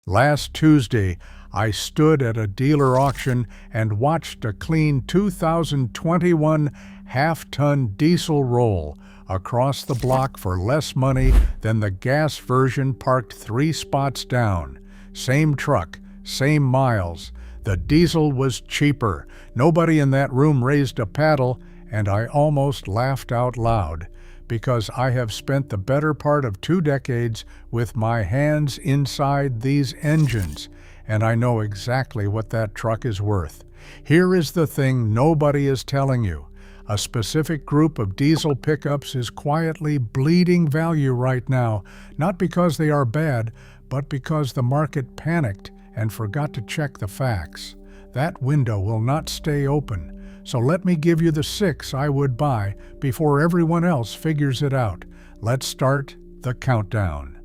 Last Tuesday, I stood at a dealer auction and watched a clean 2021 half-ton diesel roll across the block for less money than the gas version parked 3 spots down. Same truck, same miles. The diesel was cheaper. Nobody in that room raised a paddle, and I almost laughed out loud, because I have spent the better part of 2 decades with my hands inside these engines, and I know exactly what that truck is worth. Here is the thing nobody is telling you. A specific group of diesel pickups is quietly bleeding value right now, not because they are bad, but because the market panicked and forgot to check the facts. That window will not stay open. So let me give you the 6 I would buy before everyone else figures it out. Let's start the countdown.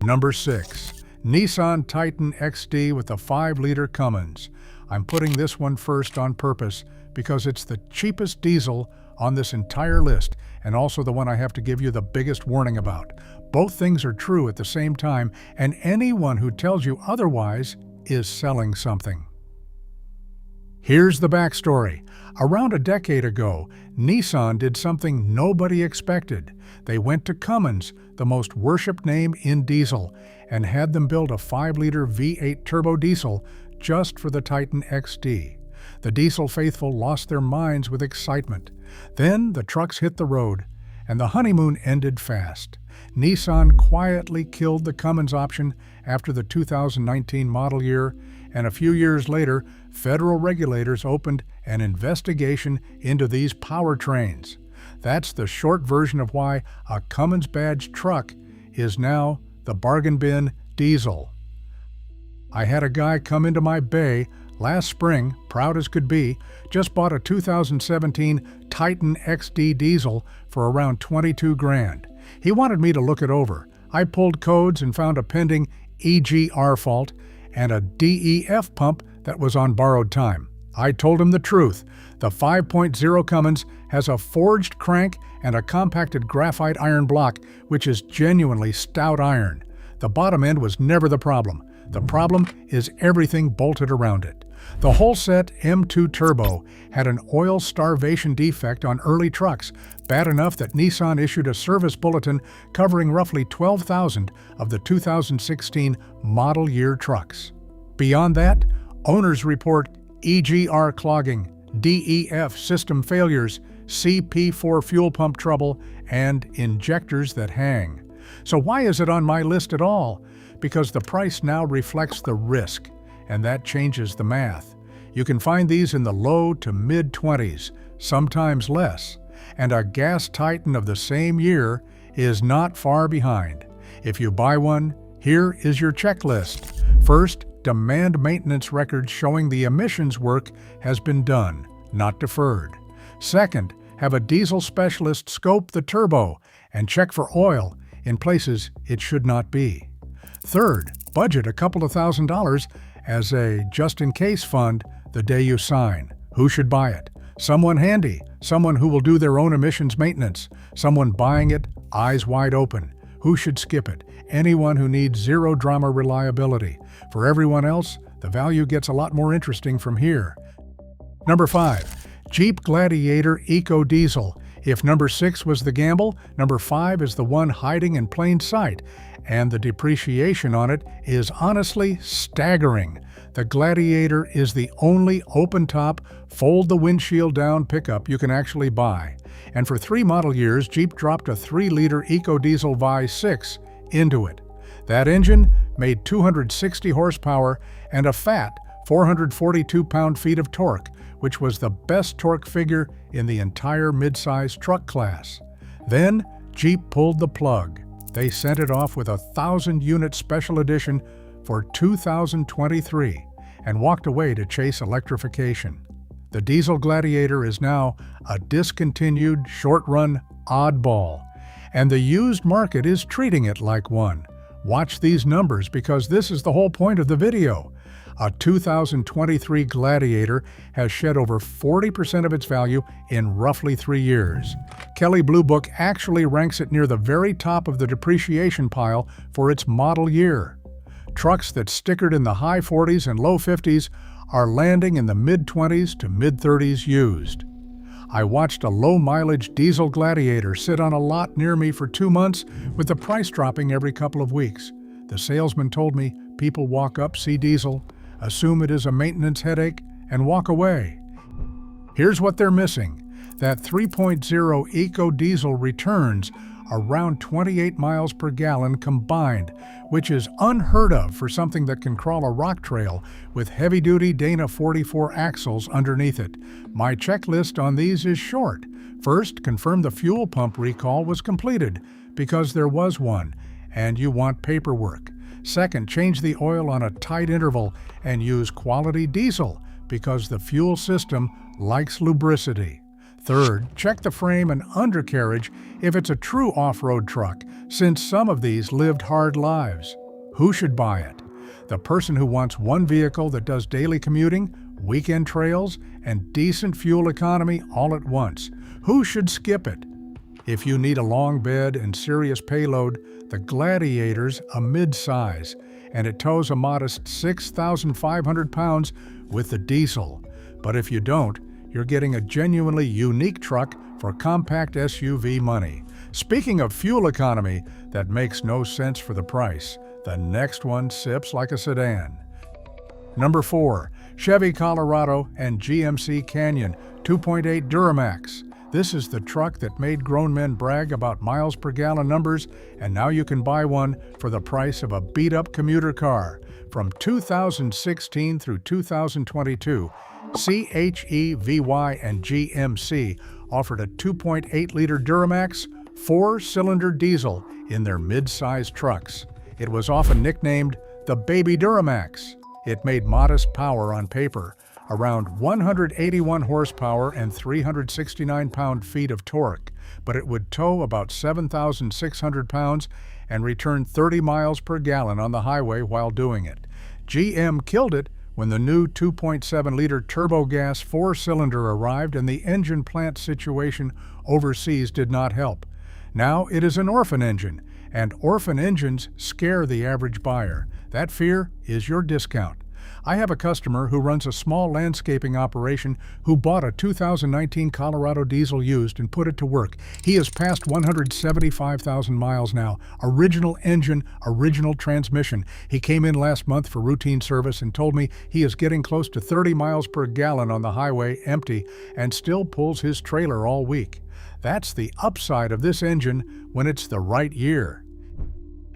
Number 6. Nissan Titan XD with a 5-liter Cummins. I'm putting this one first on purpose because it's the cheapest diesel on this entire list, and also the one I have to give you the biggest warning about. Both things are true at the same time, and anyone who tells you otherwise is selling something. Here's the backstory. Around a decade ago, Nissan did something nobody expected. They went to Cummins, the most worshipped name in diesel, and had them build a 5-liter V8 turbo diesel just for the Titan XD. The diesel faithful lost their minds with excitement. Then the trucks hit the road, and the honeymoon ended fast. Nissan quietly killed the Cummins option after the 2019 model year, and a few years later, federal regulators opened an investigation into these powertrains. That's the short version of why a Cummins badged truck is now the bargain bin diesel. I had a guy come into my bay last spring, proud as could be, just bought a 2017 Titan XD diesel for around 22 grand. He wanted me to look it over. I pulled codes and found a pending EGR fault and a DEF pump that was on borrowed time. I told him the truth. The 5.0 Cummins has a forged crank and a compacted graphite iron block, which is genuinely stout iron. The bottom end was never the problem. The problem is everything bolted around it. The whole set M2 Turbo had an oil starvation defect on early trucks, bad enough that Nissan issued a service bulletin covering roughly 12,000 of the 2016 model year trucks. Beyond that, owners report EGR clogging, DEF system failures, CP4 fuel pump trouble, and injectors that hang. So why is it on my list at all? Because the price now reflects the risk, and that changes the math. You can find these in the low to mid-20s, sometimes less, and a gas Titan of the same year is not far behind. If you buy one, here is your checklist. First, demand maintenance records showing the emissions work has been done, not deferred. Second, have a diesel specialist scope the turbo and check for oil in places it should not be. Third, budget a couple of $1,000s as a just-in-case fund the day you sign. Who should buy it? Someone handy, someone who will do their own emissions maintenance, someone buying it eyes wide open. Who should skip it? Anyone who needs zero-drama reliability. For everyone else, the value gets a lot more interesting from here. Number 5. Jeep Gladiator Eco Diesel. If number 6 was the gamble, number 5 is the one hiding in plain sight, and the depreciation on it is honestly staggering. The Gladiator is the only open-top, fold-the-windshield-down pickup you can actually buy. And for 3 model years, Jeep dropped a 3-liter EcoDiesel Vi6 into it. That engine made 260 horsepower and a fat 442 pound-feet of torque, which was the best torque figure in the entire midsize truck class. Then, Jeep pulled the plug. They sent it off with a 1,000-unit special edition for 2023 and walked away to chase electrification. The diesel Gladiator is now a discontinued, short-run oddball, and the used market is treating it like one. Watch these numbers because this is the whole point of the video. A 2023 Gladiator has shed over 40% of its value in roughly 3 years. Kelley Blue Book actually ranks it near the very top of the depreciation pile for its model year. Trucks that stickered in the high 40s and low 50s are landing in the mid-20s to mid-30s used. I watched a low-mileage diesel Gladiator sit on a lot near me for 2 months with the price dropping every couple of weeks. The salesman told me people walk up, see diesel, assume it is a maintenance headache, and walk away. Here's what they're missing. That 3.0 Eco Diesel returns around 28 miles per gallon combined, which is unheard of for something that can crawl a rock trail with heavy-duty Dana 44 axles underneath it. My checklist on these is short. First, confirm the fuel pump recall was completed, because there was one, and you want paperwork. Second, change the oil on a tight interval and use quality diesel, because the fuel system likes lubricity. Third, check the frame and undercarriage if it's a true off-road truck, since some of these lived hard lives. Who should buy it? The person who wants one vehicle that does daily commuting, weekend trails, and decent fuel economy all at once. Who should skip it? If you need a long bed and serious payload, the Gladiator's a mid-size, and it tows a modest 6,500 pounds with the diesel. But if you don't, you're getting a genuinely unique truck for compact SUV money. Speaking of fuel economy that makes no sense for the price, the next one sips like a sedan. Number 4, Chevy Colorado and GMC Canyon 2.8 Duramax. This is the truck that made grown men brag about miles per gallon numbers, and now you can buy one for the price of a beat-up commuter car. From 2016 through 2022, CHEVY and GMC offered a 2.8-liter Duramax 4-cylinder diesel in their mid-size trucks. It was often nicknamed the Baby Duramax. It made modest power on paper, around 181 horsepower and 369 pound-feet of torque, but it would tow about 7,600 pounds and return 30 miles per gallon on the highway while doing it. GM killed it when the new 2.7-liter turbo-gas 4-cylinder arrived and the engine plant situation overseas did not help. Now it is an orphan engine, and orphan engines scare the average buyer. That fear is your discount. I have a customer who runs a small landscaping operation who bought a 2019 Colorado diesel used and put it to work. He has passed 175,000 miles now. Original engine, original transmission. He came in last month for routine service and told me he is getting close to 30 miles per gallon on the highway empty and still pulls his trailer all week. That's the upside of this engine when it's the right year.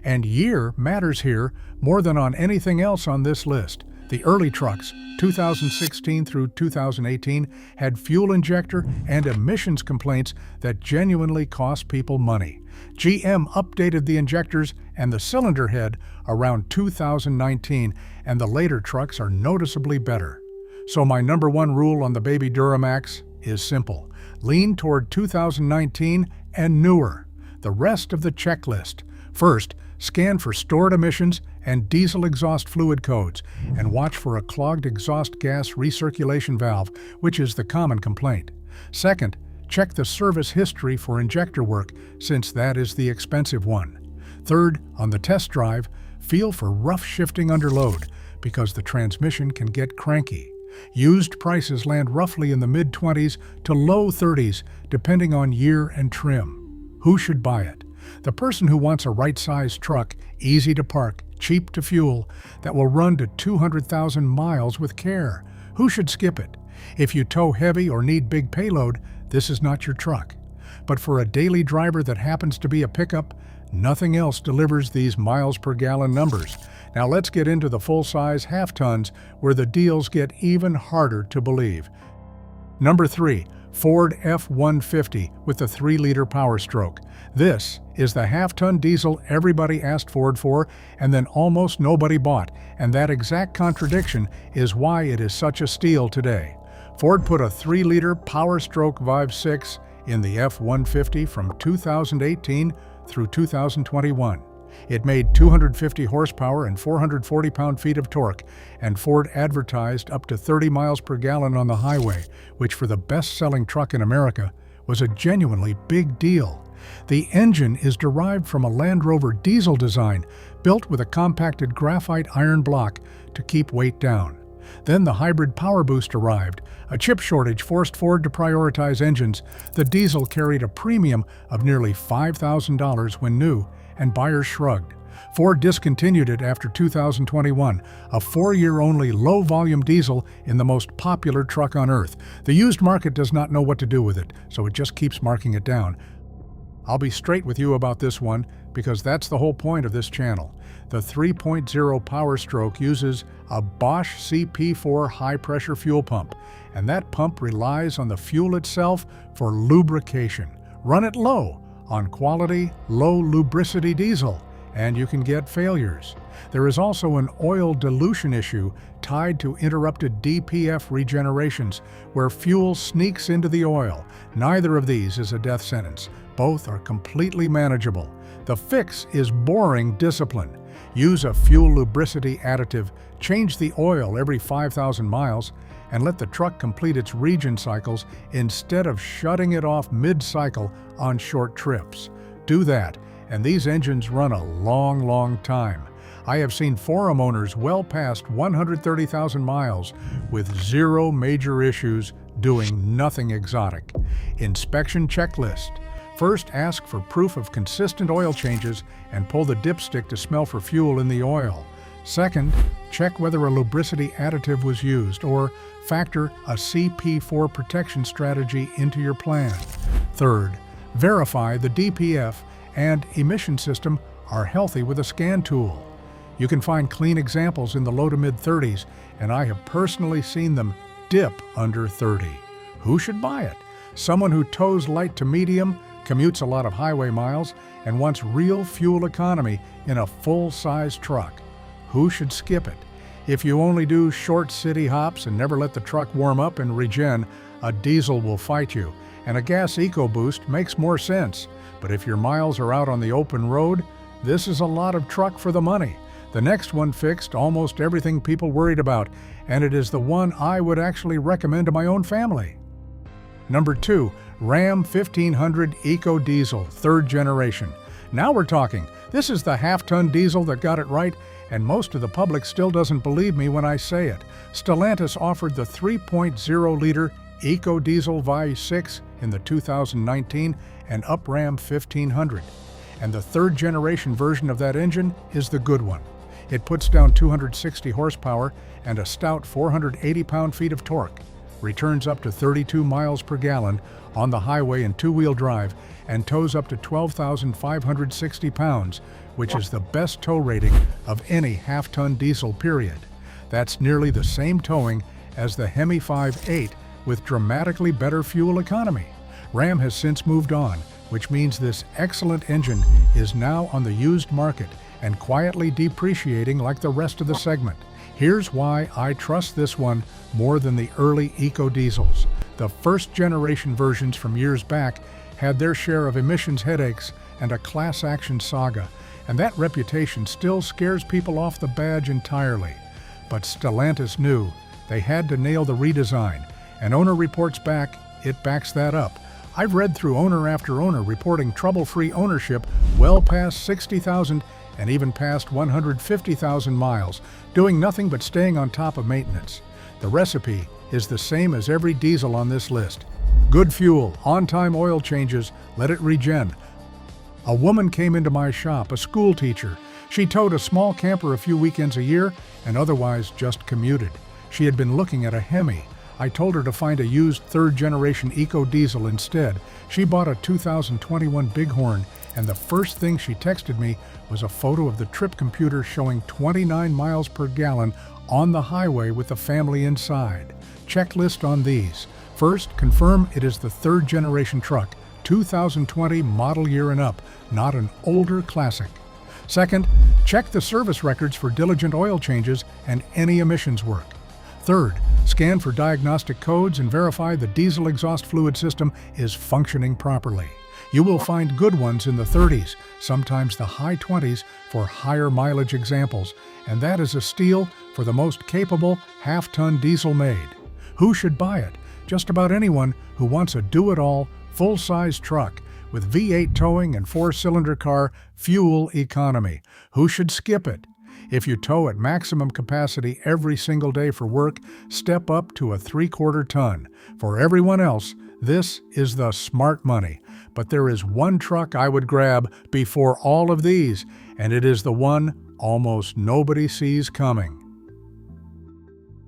And year matters here more than on anything else on this list. The early trucks, 2016 through 2018, had fuel injector and emissions complaints that genuinely cost people money. GM updated the injectors and the cylinder head around 2019, and the later trucks are noticeably better. So my number one rule on the Baby Duramax is simple. Lean toward 2019 and newer. The rest of the checklist. First, scan for stored emissions and diesel exhaust fluid codes, and watch for a clogged exhaust gas recirculation valve, which is the common complaint. Second, check the service history for injector work, since that is the expensive one. Third, on the test drive, feel for rough shifting under load, because the transmission can get cranky. Used prices land roughly in the mid-20s to low 30s, depending on year and trim. Who should buy it? The person who wants a right-sized truck, easy to park, cheap to fuel, that will run to 200,000 miles with care. Who should skip it? If you tow heavy or need big payload, this is not your truck. But for a daily driver that happens to be a pickup, nothing else delivers these miles per gallon numbers. Now let's get into the full-size half-tons where the deals get even harder to believe. Number 3. Ford F-150 with the 3-liter Power Stroke. This is the half-ton diesel everybody asked Ford for and then almost nobody bought, and that exact contradiction is why it is such a steal today. Ford put a 3-liter Power Stroke Vive 6 in the F-150 from 2018 through 2021. It made 250 horsepower and 440 pound-feet of torque, and Ford advertised up to 30 miles per gallon on the highway, which for the best-selling truck in America was a genuinely big deal. The engine is derived from a Land Rover diesel design built with a compacted graphite iron block to keep weight down. Then the hybrid power boost arrived. A chip shortage forced Ford to prioritize engines. The diesel carried a premium of nearly $5,000 when new, and buyers shrugged. Ford discontinued it after 2021, a 4-year-only low-volume diesel in the most popular truck on Earth. The used market does not know what to do with it, so it just keeps marking it down. I'll be straight with you about this one, because that's the whole point of this channel. The 3.0 Power Stroke uses a Bosch CP4 high-pressure fuel pump, and that pump relies on the fuel itself for lubrication. Run it low on quality, low lubricity diesel, and you can get failures. There is also an oil dilution issue tied to interrupted DPF regenerations, where fuel sneaks into the oil. Neither of these is a death sentence. Both are completely manageable. The fix is boring discipline. Use a fuel lubricity additive, change the oil every 5,000 miles, and let the truck complete its regen cycles instead of shutting it off mid-cycle on short trips. Do that, and these engines run a long time. I have seen forum owners well past 130,000 miles with zero major issues doing nothing exotic. Inspection checklist. First, ask for proof of consistent oil changes and pull the dipstick to smell for fuel in the oil. Second, check whether a lubricity additive was used, or factor a CP4 protection strategy into your plan. Third, verify the DPF and emission system are healthy with a scan tool. You can find clean examples in the low to mid-30s, and I have personally seen them dip under 30. Who should buy it? Someone who tows light to medium, commutes a lot of highway miles, and wants real fuel economy in a full-size truck. Who should skip it? If you only do short city hops and never let the truck warm up and regen, a diesel will fight you, and a gas EcoBoost makes more sense. But if your miles are out on the open road, this is a lot of truck for the money. The next one fixed almost everything people worried about, and it is the one I would actually recommend to my own family. Number 2, Ram 1500 Eco Diesel, 3rd generation. Now we're talking. This is the half-ton diesel that got it right, and most of the public still doesn't believe me when I say it. Stellantis offered the 3.0-liter Eco Diesel V6 in the 2019 and Up Ram 1500, and the 3rd generation version of that engine is the good one. It puts down 260 horsepower and a stout 480 pound-feet of torque, returns up to 32 miles per gallon on the highway in 2-wheel drive, and tows up to 12,560 pounds, which is the best tow rating of any half-ton diesel, period. That's nearly the same towing as the Hemi 5.8 with dramatically better fuel economy. Ram has since moved on, which means this excellent engine is now on the used market and quietly depreciating like the rest of the segment. Here's why I trust this one more than the early eco diesels. The first generation versions from years back had their share of emissions headaches and a class action saga, and that reputation still scares people off the badge entirely. But Stellantis knew they had to nail the redesign, and owner reports back, it backs that up. I've read through owner after owner reporting trouble-free ownership well past 60,000 and even past 150,000 miles, doing nothing but staying on top of maintenance. The recipe is the same as every diesel on this list. Good fuel, on-time oil changes, let it regen. A woman came into my shop, a school teacher. She towed a small camper a few weekends a year and otherwise just commuted. She had been looking at a Hemi. I told her to find a used 3rd generation Eco Diesel instead. She bought a 2021 Bighorn, and the first thing she texted me was a photo of the trip computer showing 29 miles per gallon on the highway with the family inside. Checklist on these. First, confirm it is the 3rd generation truck, 2020 model year and up, not an older classic. Second, check the service records for diligent oil changes and any emissions work. Third, scan for diagnostic codes and verify the diesel exhaust fluid system is functioning properly. You will find good ones in the 30s, sometimes the high 20s for higher mileage examples, and that is a steal for the most capable half-ton diesel made. Who should buy it? Just about anyone who wants a do-it-all, full-size truck with V8 towing and 4-cylinder car fuel economy. Who should skip it? If you tow at maximum capacity every single day for work, step up to a 3/4 ton. For everyone else, this is the smart money. But there is one truck I would grab before all of these, and it is the one almost nobody sees coming.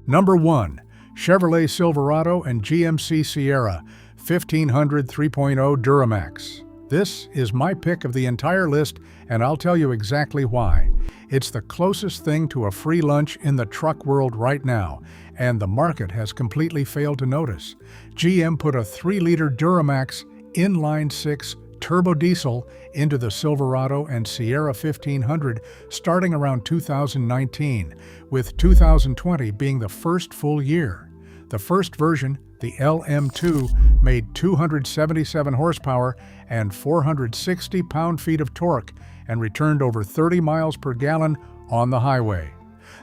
Number 1. Chevrolet Silverado and GMC Sierra 1500 3.0 Duramax. This is my pick of the entire list, and I'll tell you exactly why. It's the closest thing to a free lunch in the truck world right now, and the market has completely failed to notice. GM put a 3-liter Duramax inline-6 turbo diesel into the Silverado and Sierra 1500 starting around 2019, with 2020 being the first full year. The first version, the LM2, made 277 horsepower and 460 pound-feet of torque and returned over 30 miles per gallon on the highway.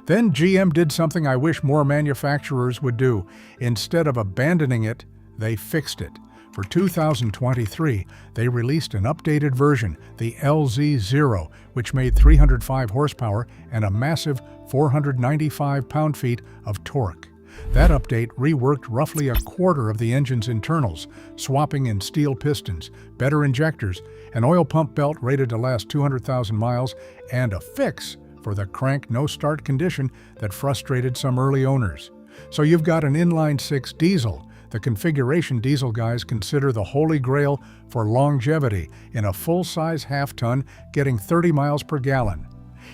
Then GM did something I wish more manufacturers would do. Instead of abandoning it, they fixed it. For 2023, they released an updated version, the LZ0, which made 305 horsepower and a massive 495 pound-feet of torque. That update reworked roughly a quarter of the engine's internals, swapping in steel pistons, better injectors, an oil pump belt rated to last 200,000 miles, and a fix for the crank no-start condition that frustrated some early owners. So you've got an inline-6 diesel. The configuration diesel guys consider the holy grail for longevity in a full-size half-ton getting 30 miles per gallon.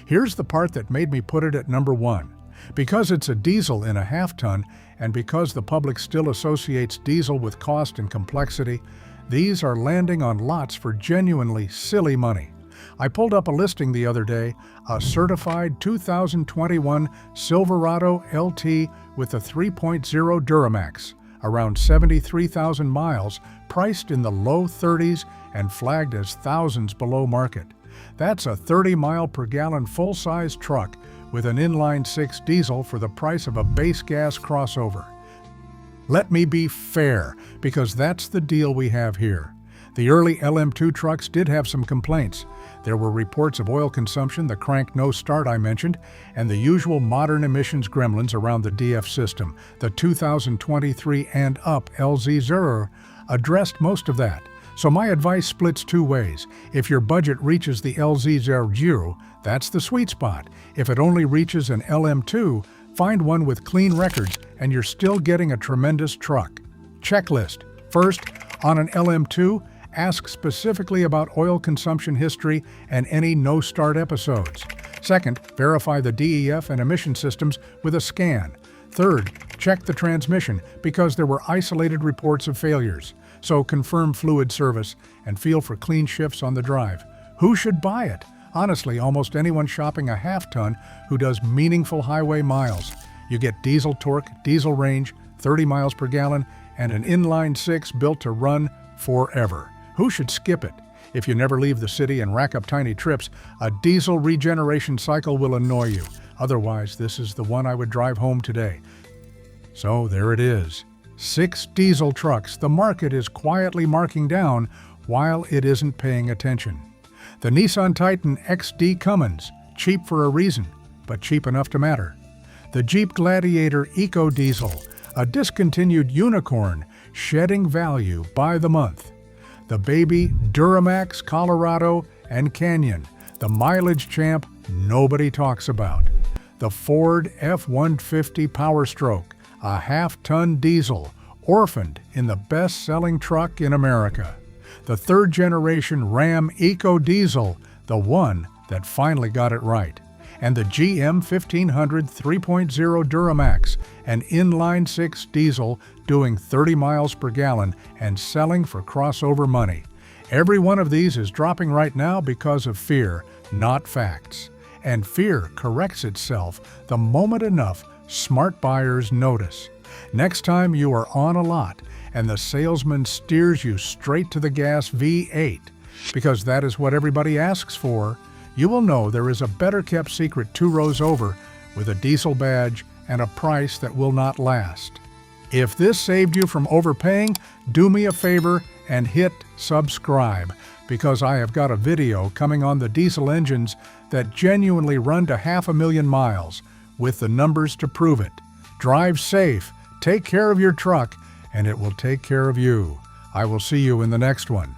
Here's the part that made me put it at number 1. Because it's a diesel in a half-ton, and because the public still associates diesel with cost and complexity, these are landing on lots for genuinely silly money. I pulled up a listing the other day, a certified 2021 Silverado LT with a 3.0 Duramax, around 73,000 miles, priced in the low 30s and flagged as thousands below market. That's a 30-mile-per-gallon full-size truck with an inline-6 diesel for the price of a base gas crossover. Let me be fair, because that's the deal we have here. The early LM2 trucks did have some complaints. There were reports of oil consumption, the crank no-start I mentioned, and the usual modern emissions gremlins around the DF system. The 2023 and up LZ0 addressed most of that. So my advice splits two ways. If your budget reaches the LZ0, that's the sweet spot. If it only reaches an LM2, find one with clean records and you're still getting a tremendous truck. Checklist. First, on an LM2, ask specifically about oil consumption history and any no-start episodes. Second, verify the DEF and emission systems with a scan. Third, check the transmission because there were isolated reports of failures. So confirm fluid service and feel for clean shifts on the drive. Who should buy it? Honestly, almost anyone shopping a half-ton who does meaningful highway miles. You get diesel torque, diesel range, 30 miles per gallon, and an inline-6 built to run forever. Who should skip it? If you never leave the city and rack up tiny trips, a diesel regeneration cycle will annoy you. Otherwise, this is the one I would drive home today. So there it is. 6 diesel trucks the market is quietly marking down while it isn't paying attention. The Nissan Titan XD Cummins, cheap for a reason, but cheap enough to matter. The Jeep Gladiator Eco Diesel, a discontinued unicorn, shedding value by the month. The baby Duramax Colorado and Canyon, the mileage champ nobody talks about. The Ford F-150 Power Stroke, a half-ton diesel, orphaned in the best-selling truck in America. The third-generation Ram Eco Diesel, the one that finally got it right. And the GM 1500 3.0 Duramax, an inline-6 diesel doing 30 miles per gallon and selling for crossover money. Every one of these is dropping right now because of fear, not facts. And fear corrects itself the moment enough smart buyers notice. Next time you are on a lot and the salesman steers you straight to the gas V8, because that is what everybody asks for, you will know there is a better-kept secret 2 rows over with a diesel badge and a price that will not last. If this saved you from overpaying, do me a favor and hit subscribe, because I have got a video coming on the diesel engines that genuinely run to 500,000 miles, with the numbers to prove it. Drive safe, take care of your truck, and it will take care of you. I will see you in the next one.